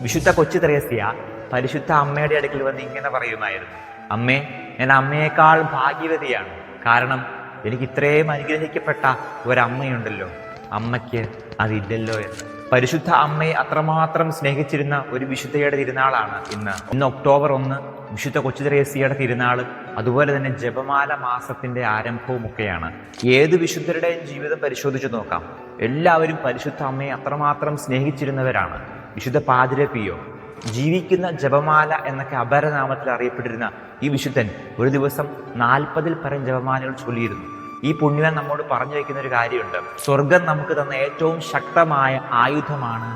വിശുദ്ധ കൊച്ചു ത്രേസ്യ പരിശുദ്ധ അമ്മയുടെ അടുക്കൽ വന്ന് ഇങ്ങനെ പറയുമായിരുന്നു: അമ്മേ, ഞാൻ അമ്മയേക്കാൾ ഭാഗ്യവതിയാണ്. കാരണം എനിക്ക് ഇത്രയും അനുഗ്രഹിക്കപ്പെട്ട ഒരമ്മയുണ്ടല്ലോ, അമ്മയ്ക്ക് അതില്ലല്ലോ എന്ന്. പരിശുദ്ധ അമ്മയെ അത്രമാത്രം സ്നേഹിച്ചിരുന്ന ഒരു വിശുദ്ധയുടെ തിരുനാളാണ് ഇന്ന് ഒക്ടോബർ 1 വിശുദ്ധ കൊച്ചു ത്രേസ്യയുടെ തിരുനാൾ. അതുപോലെ തന്നെ ജപമാല മാസത്തിന്റെ ആരംഭവും ഒക്കെയാണ്. ഏത് വിശുദ്ധരുടെയും ജീവിതം പരിശോധിച്ചു നോക്കാം, എല്ലാവരും പരിശുദ്ധ അമ്മയെ അത്രമാത്രം സ്നേഹിച്ചിരുന്നവരാണ്. വിശുദ്ധ പാതിരെ പിയോ, ജീവിക്കുന്ന ജപമാല എന്നൊക്കെ അപരനാമത്തിൽ അറിയപ്പെട്ടിരുന്ന ഈ വിശുദ്ധൻ ഒരു ദിവസം 40-ൽ പരം ജപമാലകൾ ചൊല്ലിയിരുന്നു. ഈ പുണ്യവൻ നമ്മോട് പറഞ്ഞു വയ്ക്കുന്ന ഒരു കാര്യമുണ്ട്: സ്വർഗം നമുക്ക് തന്ന ഏറ്റവും ശക്തമായ ആയുധമാണ്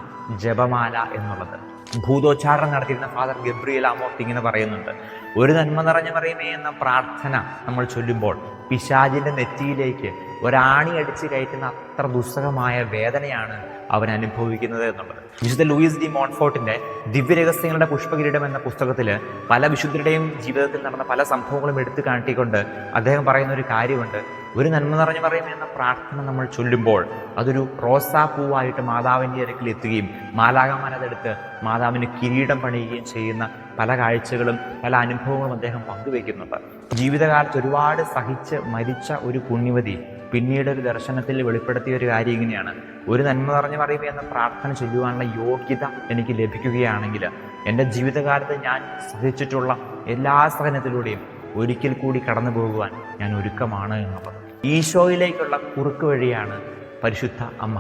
ജപമാല എന്നുള്ളത്. ഭൂതോച്ചാരണം നടത്തിയിരുന്ന ഫാദർ ഗബ്രിയേൽ ആമോർത്ത് ഇങ്ങനെ പറയുന്നുണ്ട്: ഒരു നന്മ നിറഞ്ഞ മറിയമേ എന്ന പ്രാർത്ഥന നമ്മൾ ചൊല്ലുമ്പോൾ പിശാചിന്റെ നെറ്റിയിലേക്ക് ഒരാണി അടിച്ച് കയറ്റുന്ന അത്ര ദുസ്സഹമായ വേദനയാണ് അവൻ അനുഭവിക്കുന്നത് എന്നുള്ളത്. വിശുദ്ധ ലൂയിസ് ഡി മോൺഫോർട്ടിന്റെ ദിവ്യരഹസ്യങ്ങളുടെ പുഷ്പകിരീടം എന്ന പുസ്തകത്തിൽ പല വിശുദ്ധരുടെയും ജീവിതത്തിൽ നടന്ന പല സംഭവങ്ങളും എടുത്തു കാട്ടിക്കൊണ്ട് അദ്ദേഹം പറയുന്ന ഒരു കാര്യമുണ്ട്: ഒരു നന്മ നിറഞ്ഞ മറിയമേ എന്ന പ്രാർത്ഥന നമ്മൾ ചൊല്ലുമ്പോൾ അതൊരു റോസാപ്പൂവായിട്ട് മാതാവിൻ്റെ അടുക്കൽ എത്തുകയും മാലാഖമാർ അതെടുത്ത് മാതാവിന് കിരീടം പണിയുകയും ചെയ്യുന്ന പല കാഴ്ചകളും പല അനുഭവങ്ങളും അദ്ദേഹം പങ്കുവെക്കുന്നുണ്ട്. ജീവിതകാലത്ത് ഒരുപാട് സഹിച്ച് മരിച്ച ഒരു പുണ്യവതി പിന്നീട് ഒരു ദർശനത്തിൽ വെളിപ്പെടുത്തിയ ഒരു കാര്യം ഇങ്ങനെയാണ്: ഒരു നന്മ നിറഞ്ഞ മറിയമേ എന്ന പ്രാർത്ഥന ചൊല്ലുവാനുള്ള യോഗ്യത എനിക്ക് ലഭിക്കുകയാണെങ്കിൽ എൻ്റെ ജീവിതകാലത്ത് ഞാൻ സഹിച്ചിട്ടുള്ള എല്ലാ സഹനത്തിലൂടെയും ഒരിക്കൽ കൂടി കടന്നു പോകുവാൻ ഞാൻ ഒരുക്കമാണ് എന്നുള്ളത്. ഈശോയിലേക്കുള്ള കുറുക്ക് വഴിയാണ് പരിശുദ്ധ അമ്മ,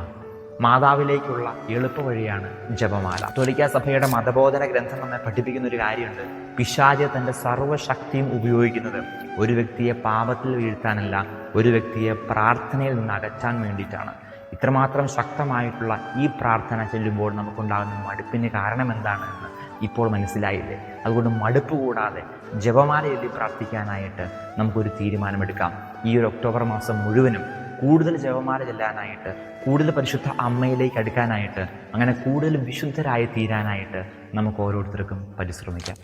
മാതാവിലേക്കുള്ള എളുപ്പ വഴിയാണ് ജപമാല. കത്തോലിക്കാ സഭയുടെ മതബോധന ഗ്രന്ഥം നമ്മെ പഠിപ്പിക്കുന്ന ഒരു കാര്യമുണ്ട്: പിശാച് തൻ്റെ സർവ്വശക്തിയും ഉപയോഗിക്കുന്നത് ഒരു വ്യക്തിയെ പാപത്തിൽ വീഴ്ത്താനല്ല, ഒരു വ്യക്തിയെ പ്രാർത്ഥനയിൽ നിന്ന് അകറ്റാൻ വേണ്ടിയിട്ടാണ്. ഇത്രമാത്രം ശക്തമായിട്ടുള്ള ഈ പ്രാർത്ഥന ചൊല്ലുമ്പോൾ നമുക്കുണ്ടാകുന്ന മടുപ്പിന് കാരണം എന്താണെന്ന് ഇപ്പോൾ മനസ്സിലായില്ലേ? അതുകൊണ്ട് മടുപ്പ് കൂടാതെ ജപമാല എഴുതി പ്രാർത്ഥിക്കാനായിട്ട് നമുക്കൊരു തീരുമാനമെടുക്കാം. ഈ ഒരു ഒക്ടോബർ മാസം മുഴുവനും കൂടുതൽ ജപമാല ചെല്ലാനായിട്ട്, കൂടുതൽ പരിശുദ്ധ അമ്മയിലേക്ക് അടുക്കാനായിട്ട്, അങ്ങനെ കൂടുതൽ വിശുദ്ധരായി തീരാനായിട്ട് നമുക്ക് ഓരോരുത്തർക്കും പരിശ്രമിക്കാം.